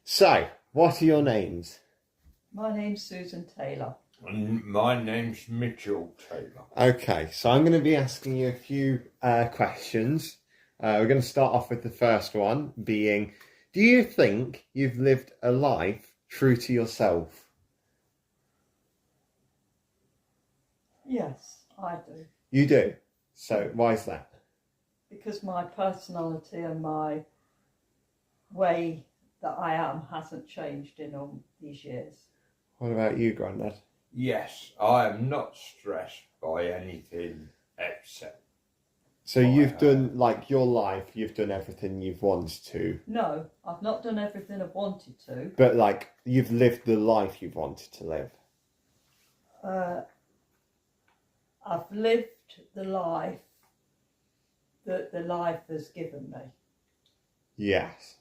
So, what are your names? My name's Susan Taylor. And my name's Mitchell Taylor. Okay, so I'm going to be asking you a few questions. We're going to start off with the first one being, do you think you've lived a life true to yourself? Yes, I do. You do? So, why is that? Because my personality and my way that I am hasn't changed in all these years. What about you, Grandad? Yes, I am not stressed by anything except. So you've done, like, your life, you've done everything you've wanted to. No, I've not done everything I've wanted to. But, like, you've lived the life you've wanted to live. I've lived the life that the life has given me. Yes.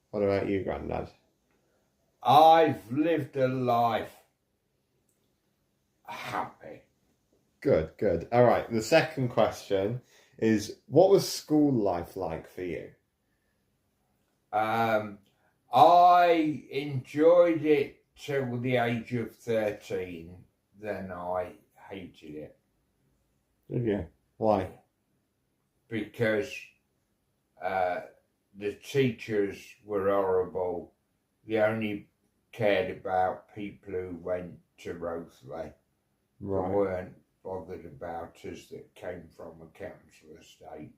What about you, Grandad? I've lived a life happy. Good, good. All right, the second question is, what was school life like for you? I enjoyed it till the age of 13. Then I hated it. Did you? Why? Because the teachers were horrible. They only cared about people who went to Rothley. They weren't bothered about us that came from a council estate.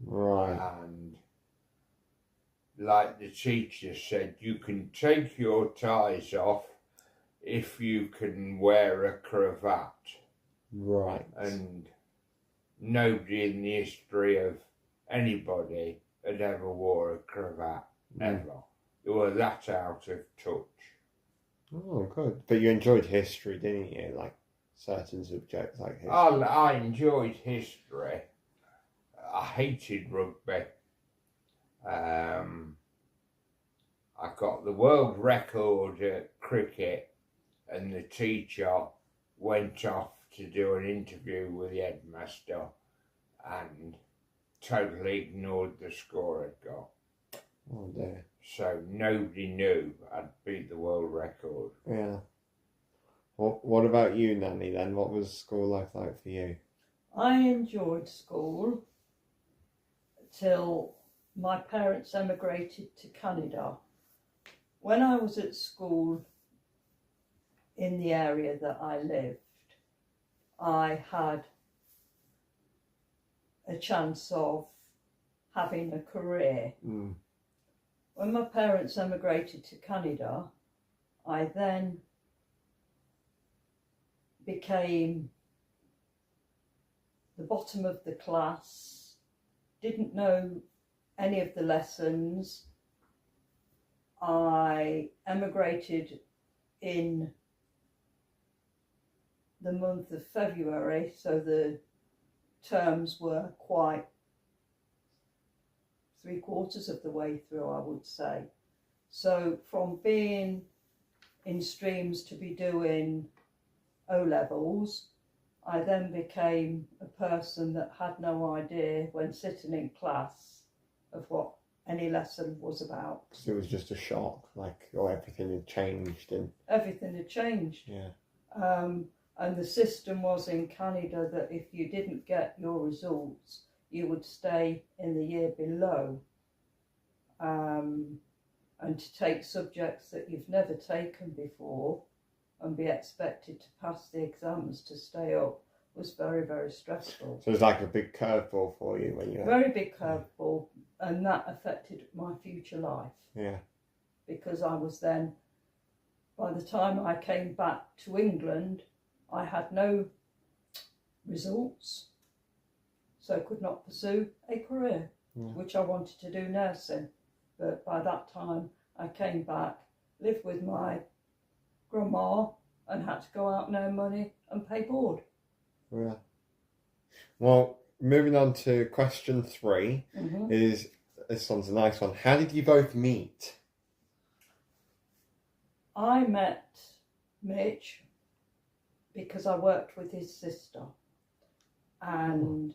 Right. And like the teacher said, you can take your ties off if you can wear a cravat. Right. And nobody in the history of anybody had ever wore a cravat, ever. They were that out of touch. Oh, good. But you enjoyed history, didn't you? Like certain subjects like history. I enjoyed history. I hated rugby. I got the world record at cricket, and the teacher went off to do an interview with the headmaster and totally ignored the score I'd got. Oh dear. So nobody knew I'd beat the world record. Yeah. What about you, Nanny, then? What was school life like for you? I enjoyed school till my parents emigrated to Canada. When I was at school in the area that I lived, I had a chance of having a career. When my parents emigrated to Canada, I then became the bottom of the class, didn't know any of the lessons. I emigrated in the month of February, so the terms were quite 3/4 of the way through, I would say. So from being in streams to be doing O-levels, I then became a person that had no idea when sitting in class of what any lesson was about. So it was just a shock, like, everything had changed and... Everything had changed. Yeah. And the system was in Canada that if you didn't get your results, you would stay in the year below. And to take subjects that you've never taken before and be expected to pass the exams to stay up was very, very stressful. So it was like a big curveball for you when you... Very big curveball, and that affected my future life. Yeah. Because I was then, by the time I came back to England, I had no results, so could not pursue a career, which I wanted to do nursing. But by that time, I came back, lived with my grandma, and had to go out and earn money and pay board. Yeah. Well, moving on to question 3 is, this one's a nice one. How did you both meet? I met Mitch because I worked with his sister, and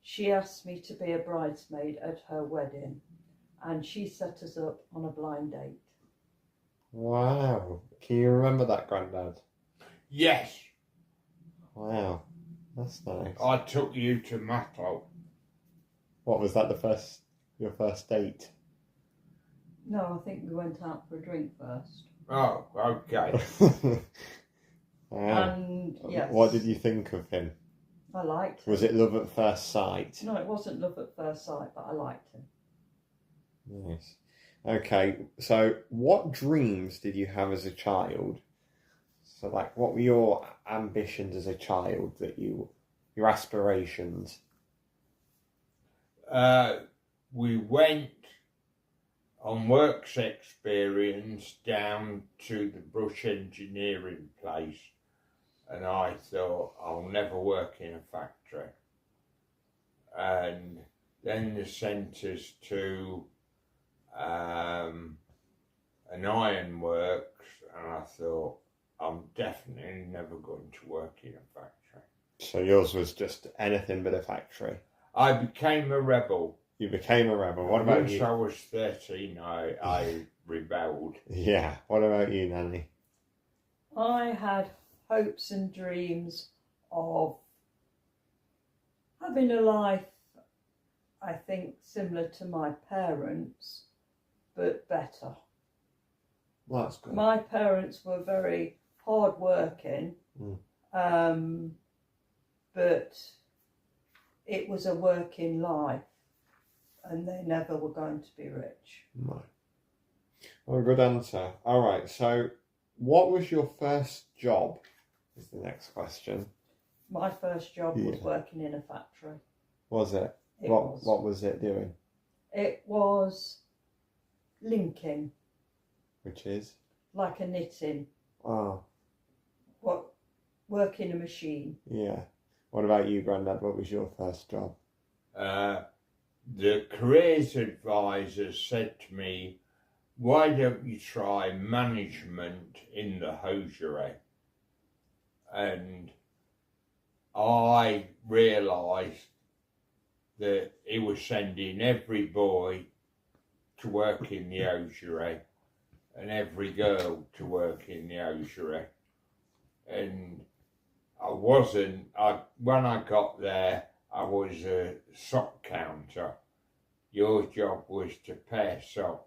she asked me to be a bridesmaid at her wedding. and she set us up on a blind date. Wow. Can you remember that, Grandad? Yes, Wow. That's nice. I took you to Matlock. What was that? Your first date? No, I think we went out for a drink first. Oh, okay. Wow. And yes. What did you think of him? I liked him. Was it love at first sight? No, it wasn't love at first sight, but I liked him. Nice. Okay, so what dreams did you have as a child? So, like, what were your ambitions as a child? Your aspirations? We went on works experience down to the brush engineering place, and I thought, I'll never work in a factory. And then they sent us to an ironworks, and I thought, I'm definitely never going to work in a factory. So yours was just anything but a factory. I became a rebel. You became a rebel. What about Once you? I was 13, I rebelled. Yeah. What about you, Nanny? I had hopes and dreams of having a life, I think, similar to my parents, but better. Well, that's good. My parents were very hard working, but it was a working life, and they never were going to be rich. No. Well, good answer. All right. So, what was your first job? Is the next question. My first job was Yeah. working in a factory. Was it? It What was. What was it doing? It was linking, Which is? like a knitting, Oh, working a machine. yeah. What about you, Grandad? What was your first job? The careers advisor said to me, why don't you try management in the hosiery? And I realised that he was sending every boy to work in the hosiery and every girl to work in the hosiery. And when I got there, I was a sock counter. Your job was to pair socks.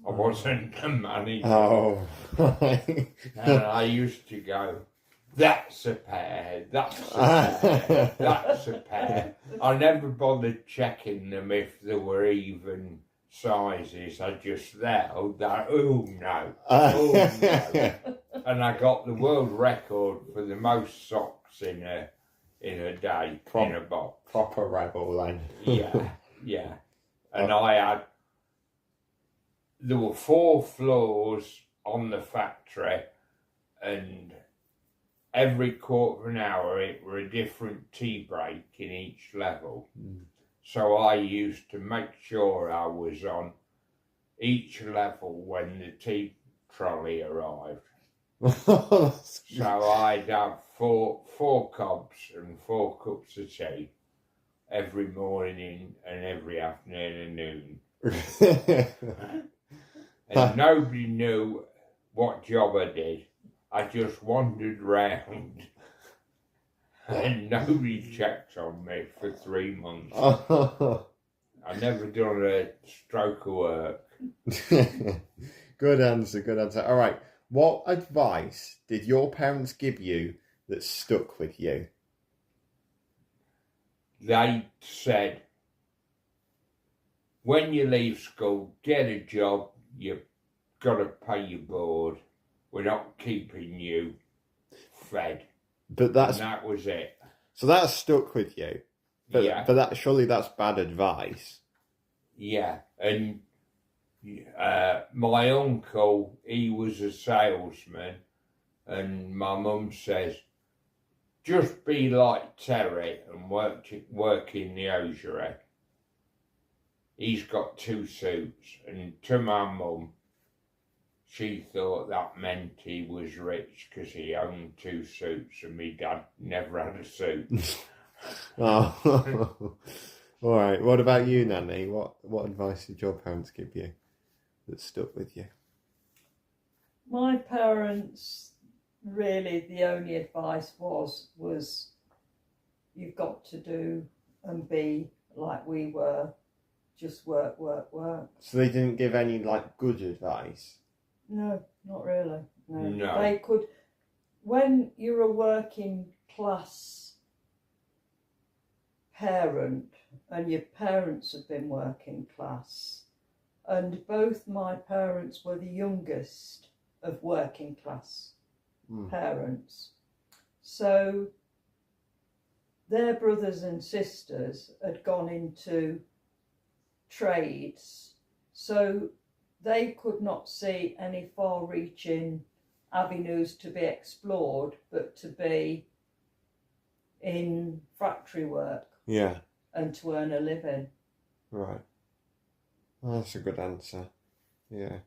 I wasn't a manager. Oh, And I used to go, that's a pair, that's a pair, that's a pair. I never bothered checking them if they were even sizes. I just oh no. And I got the world record for the most socks in a day, in a box. Proper rebel then. Yeah. And there were 4 floors on the factory, and every quarter of an hour it were a different tea break in each level. So I used to make sure I was on each level when the tea trolley arrived. So I'd have four cobs and 4 cups of tea every morning and every afternoon and noon. And nobody knew what job I did. I just wandered round and nobody checked on me for 3 months. I never done a stroke of work. Good answer. All right. What advice did your parents give you that stuck with you? They said, when you leave school, get a job, you've got to pay your board. We're not keeping you fed. But And that was it. So that stuck with you. But, Yeah. But surely that's bad advice. Yeah, and my uncle, he was a salesman, and my mum says, just be like Terry and work in the hosiery. He's got 2 suits, and to my mum, she thought that meant he was rich because he owned 2 suits, and my dad never had a suit. Oh, All right. What about you, Nanny? What advice did your parents give you that stuck with you? My parents, really, the only advice was you've got to do and be like we were, just work, work, work. So they didn't give any like good advice? No, not really. No. No. They could, when you're a working class parent and your parents have been working class, and both my parents were the youngest of working class parents, so their brothers and sisters had gone into trades, so they could not see any far-reaching avenues to be explored, but to be in factory work Yeah. and to earn a living. Right. Well, that's a good answer. Yeah.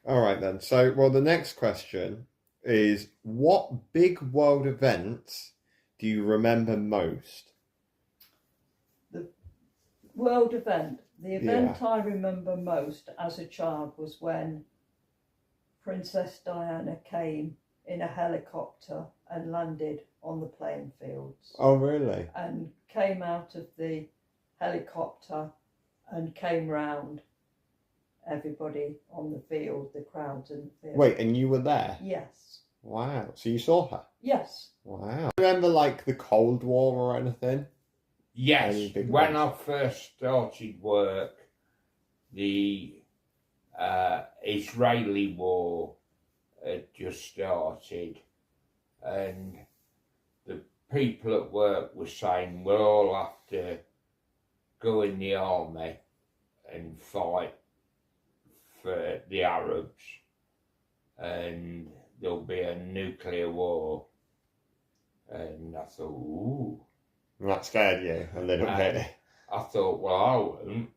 All right then. So, well, the next question is, what big world events do you remember most? The world event. The event I remember most as a child was when Princess Diana came in a helicopter and landed on the playing fields. Oh, really? And came out of the helicopter and came round everybody on the field, the crowds in the field. Wait, and you were there? Yes. Wow. So you saw her? Yes. Wow. Remember like the Cold War or anything? Yes, Any big when ones? I first started work, the Israeli war had just started, and the people at work were saying we'll all have to go in the army and fight for the Arabs, and there'll be a nuclear war. And I thought, ooh. That scared you a little bit. I thought, well, I won't.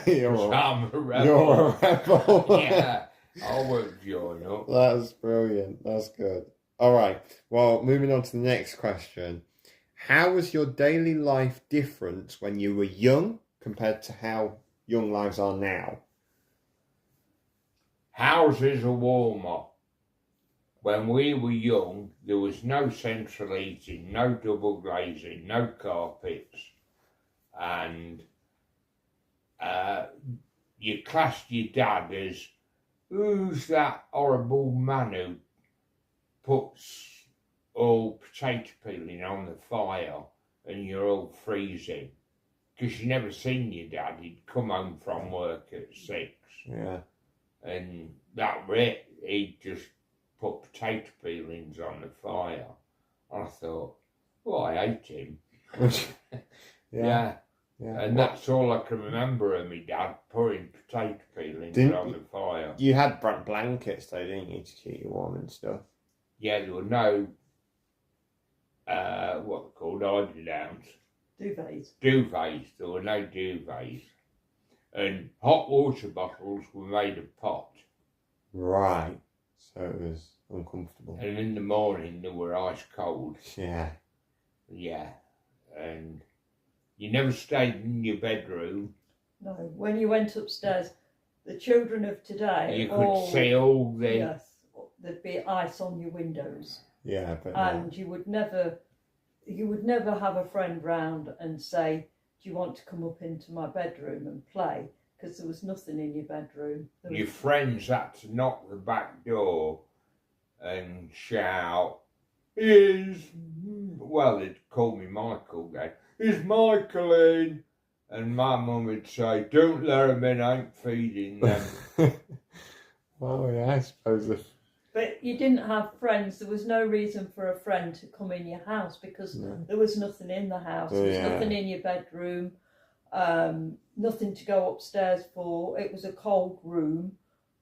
You're 'Cause I'm a rebel. You're a rebel. Yeah, I won't join up. That's brilliant. That's good. All right. Well, moving on to the next question. How was your daily life different when you were young compared to how young lives are now? Houses are warmer. When we were young, there was no central heating, no double glazing, no carpets, and you classed your dad as, who's that horrible man who puts all potato peeling on the fire and you're all freezing? Because you never seen your dad. He'd come home from work at 6. Yeah. And that was it. He'd just put potato peelings on the fire. And I thought, well, I hate him. Yeah. And that's all I can remember of my dad, putting potato peelings on the fire. You had blankets though, didn't you, to keep you warm and stuff? Yeah, there were no, what they're called, eider-downs. Duvets. There were no duvets. And hot water bottles were made of pot. Right. So it was uncomfortable. And in the morning they were ice cold. Yeah. Yeah. And you never stayed in your bedroom. No. When you went upstairs, the children of today, You could see all the... Yes. There'd be ice on your windows. Yeah, but and you would never have a friend round and say, do you want to come up into my bedroom and play? Because there was nothing in your bedroom. Your friends had to knock the back door and shout, well, they'd call me Michael again, is Michael in? And my mum would say, don't let him in, I ain't feeding them. Well, yeah, I suppose if... But you didn't have friends. There was no reason for a friend to come in your house because there was nothing in the house. There was nothing in your bedroom, nothing to go upstairs for. It was a cold room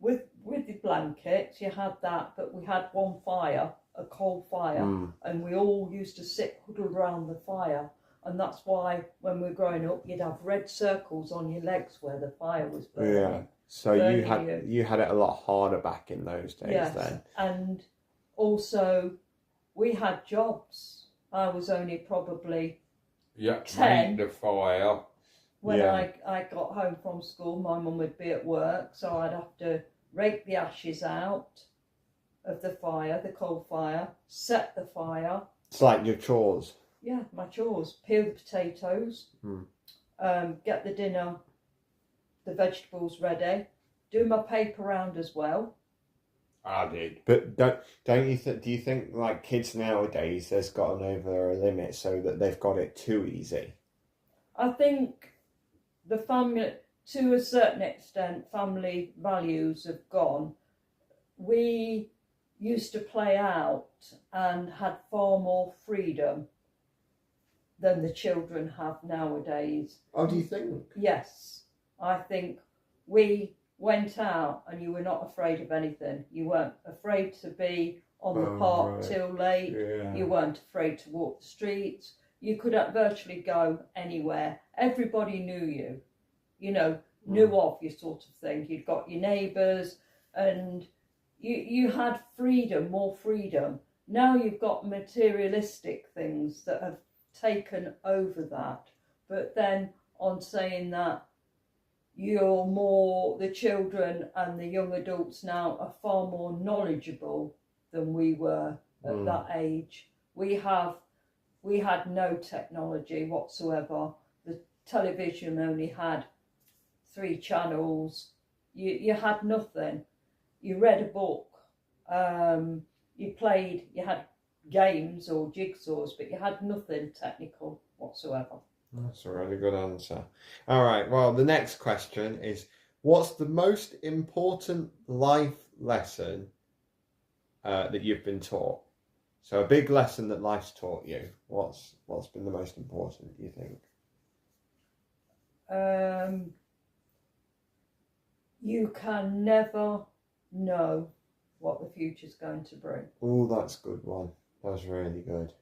with the blankets. You had that, but we had one fire, a coal fire, and we all used to sit huddled around the fire. And that's why when we were growing up, you'd have red circles on your legs where the fire was burning. Yeah. So you had it a lot harder back in those days then. And also we had jobs. I was only probably 10. Make the fire. When Yeah. I got home from school, my mum would be at work, so I'd have to rake the ashes out of the fire, the coal fire, set the fire. It's like your chores. Yeah, my chores. Peel the potatoes, Hmm. get the dinner, the vegetables ready, do my paper round as well. I did. But don't you think? Do you think like kids nowadays has gotten over a limit so that they've got it too easy? I think the family, to a certain extent, family values have gone. We used to play out and had far more freedom than the children have nowadays. Oh, do you think? Yes, I think we went out and you were not afraid of anything. You weren't afraid to be on the Oh, park right. till late. Yeah. You weren't afraid to walk the streets. You could virtually go anywhere. Everybody knew you, knew of you, sort of thing. You'd got your neighbours and you had freedom, more freedom. Now you've got materialistic things that have taken over that. But then on saying that, the children and the young adults now are far more knowledgeable than we were at that age. We had no technology whatsoever. The television only had 3 channels. You had nothing. You read a book. You had games or jigsaws, but you had nothing technical whatsoever. That's a really good answer. All right. Well, the next question is, what's the most important life lesson that you've been taught? So a big lesson that life's taught you. What's been the most important, do you think? You can never know what the future's going to bring. Oh, that's a good one. That was really good.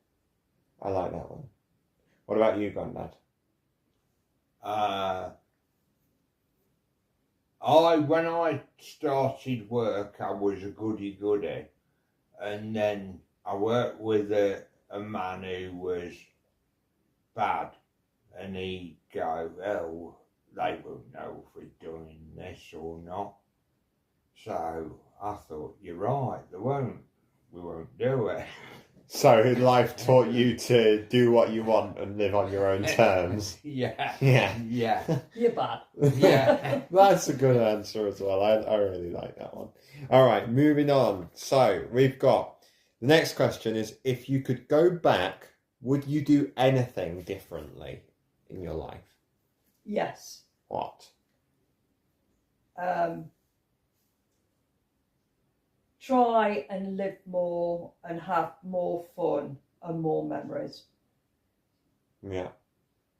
I like that one. What about you, Grandad? When I started work, I was a goody-goody, and then I worked with a man who was bad, and he'd go, "Oh, they won't know if we're doing this or not." So I thought, you're right, we won't do it. So life taught you to do what you want and live on your own terms. Yeah. Yeah. Yeah. You're bad. Yeah. That's a good answer as well. I really like that one. All right, moving on. So we've got the next question is, if you could go back, would you do anything differently in your life? Yes. What? Try and live more and have more fun and more memories. Yeah.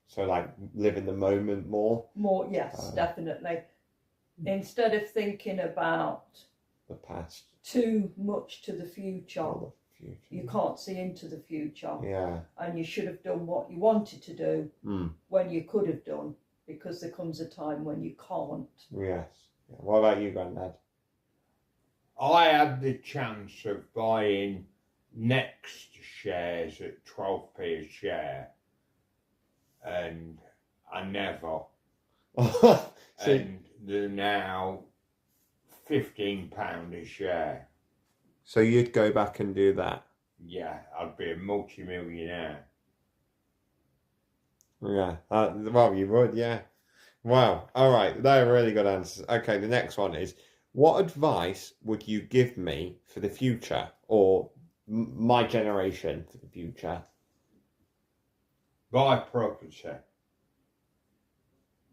So like live in the moment more? More, yes, definitely. Instead of thinking about The past. too much to the future, Or the future. you can't see into the future. Yeah. And you should have done what you wanted to do when you could have done, because there comes a time when you can't. Yes. Yeah. What about you, Grandad? I had the chance of buying Next shares at 12p a share, and I never. And they're now £15 a share. So you'd go back and do that? Yeah, I'd be a multi-millionaire. Yeah. Well, you would, yeah. Wow. All right. They're really good answers. Okay, the next one is, what advice would you give me for the future, or my generation for the future? Buy property.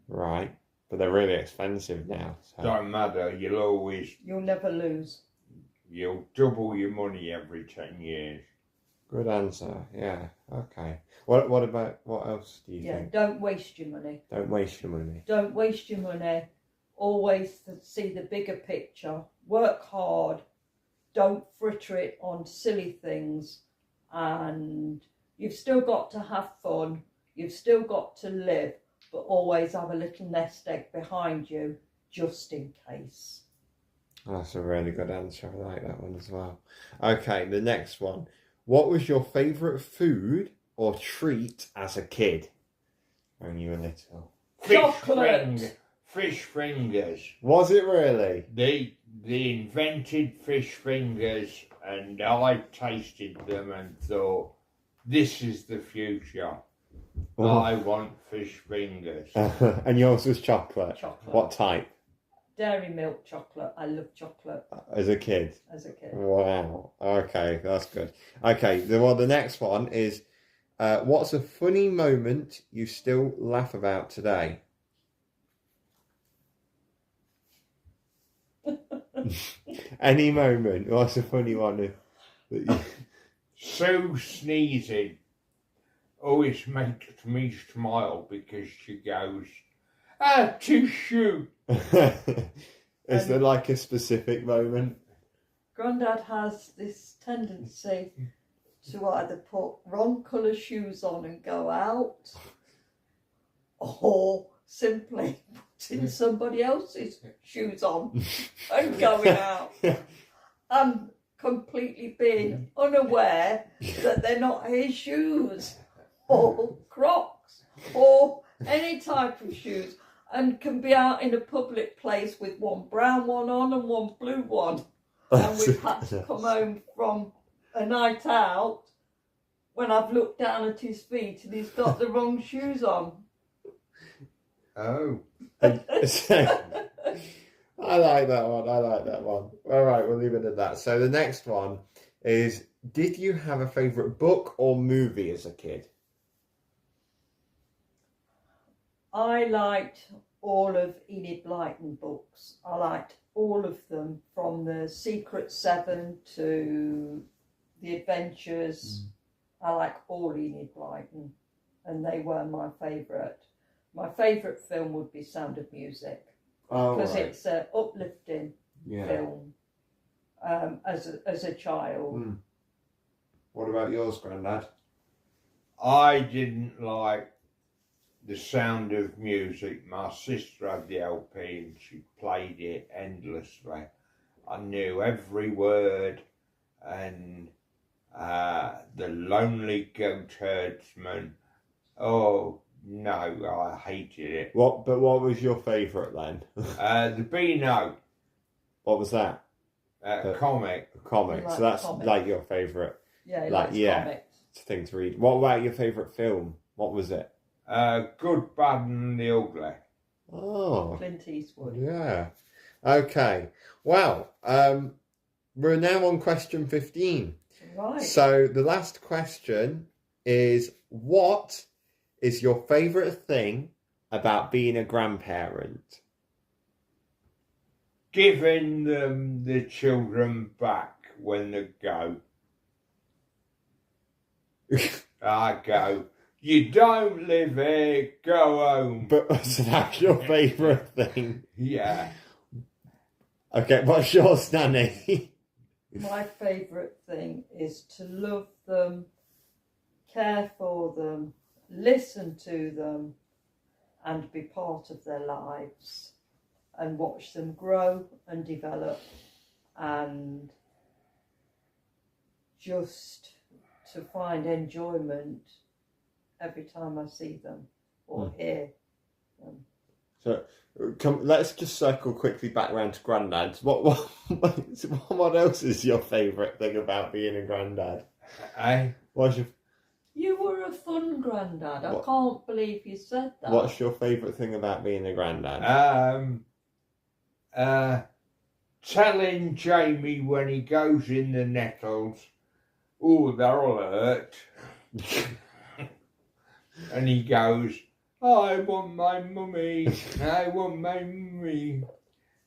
Right. But they're really expensive now. So. Don't matter, You'll never lose. you'll double your money every 10 years. Good answer. Yeah. Okay. What else do you think? Don't waste your money. Don't waste your money. Don't waste your money. Always see the bigger picture. Work hard. Don't fritter it on silly things. And you've still got to have fun. You've still got to live, but always have a little nest egg behind you, just in case. That's a really good answer. I like that one as well. Okay, the next one. What was your favourite food or treat as a kid when you were little? Chocolate. Fish fingers. Was it really? They invented fish fingers, and I tasted them and thought, this is the future. Oh. I want fish fingers. And yours was chocolate. Chocolate. What type? Dairy milk chocolate. I love chocolate As a kid. as a kid. Wow. Okay, that's good. Okay, the next one is, what's a funny moment you still laugh about today? Any moment. What's a funny one that you... Sue sneezing always makes me smile because she goes, tissue. Is there like a specific moment? Grandad has this tendency to either put wrong colour shoes on and go out, or simply putting somebody else's shoes on and going out. And completely being unaware that they're not his shoes, or Crocs, or any type of shoes, and can be out in a public place with one brown one on and one blue one. And we've had to come home from a night out when I've looked down at his feet and he's got the wrong shoes on. Oh. I like that one. All right, we'll leave it at that. So the next one is, did you have a favourite book or movie as a kid? I liked all of Enid Blyton books. I liked all of them, from the Secret Seven to the Adventures. I like all Enid Blyton, and they were my favourite. My favourite film would be Sound of Music, because it's an uplifting film as a child. What about yours, Grandad? I didn't like The Sound of Music. My sister had the LP and she played it endlessly. I knew every word, and The Lonely Goat Herdsman. Oh no, I hated it. What was your favourite then? The Beano. What was that? Comic. Comic. Like So that's comic. like your favourite Yeah, he Like, likes yeah. comics. thing to read. What about your favourite film? What was it? Good, Bad and the Ugly. Oh, Clint Eastwood. yeah. Okay. Well, we're now on question 15. Right. So the last question is, what is your favourite thing about being a grandparent? Giving them the children back when they go. I go, you don't live here, go home. But so that's your favourite thing. Yeah. Okay, what's yours, Danny? My favourite thing is to love them, care for them, listen to them, and be part of their lives, and watch them grow and develop, and just to find enjoyment every time I see them or hear them. So, let's just circle quickly back around to Grandad's. What else is your favourite thing about being a granddad? What's your You were a fun granddad. I can't believe you said that. What's your favourite thing about being a granddad? Telling Jamie when he goes in the nettles, oh, that'll hurt. And he goes, I want my mummy, I want my mummy.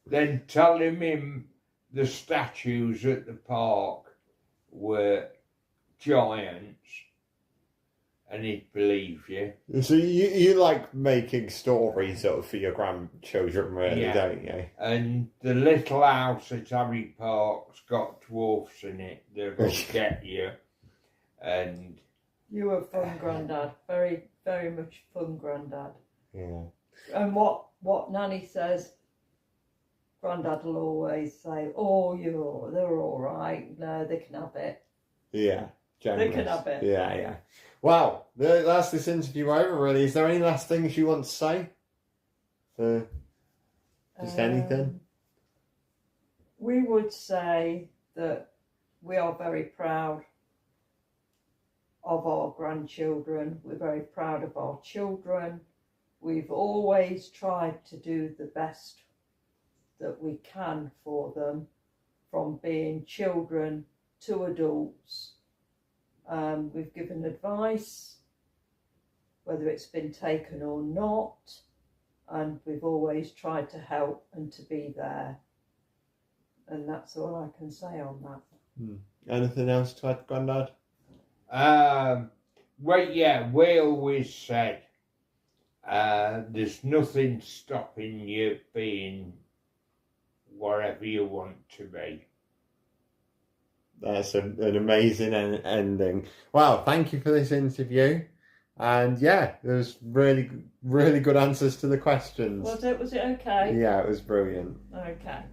Then telling him the statues at the park were giants, and he'd believe you. So you like making stories sort of for your grandchildren, really, Yeah. don't you? And the little house at Abbey Park's got dwarfs in it. They're going to get you. And You were a fun granddad. Very, very much fun granddad. Yeah. And what Nanny says, Grandad will always say, oh, they're all right. No, they can have it. Yeah. They can have it. Yeah. Well, that's this interview over, really. Is there any last things you want to say? for just anything? We would say that we are very proud of our grandchildren. We're very proud of our children. We've always tried to do the best that we can for them, from being children to adults. We've given advice, whether it's been taken or not, and we've always tried to help and to be there. And that's all I can say on that. Anything else to add, Grandad? Well, yeah, we always said there's nothing stopping you being whatever you want to be. That's an amazing ending. Wow, thank you for this interview. And yeah, there was really good answers to the questions. Was it okay? Yeah, it was brilliant. Okay.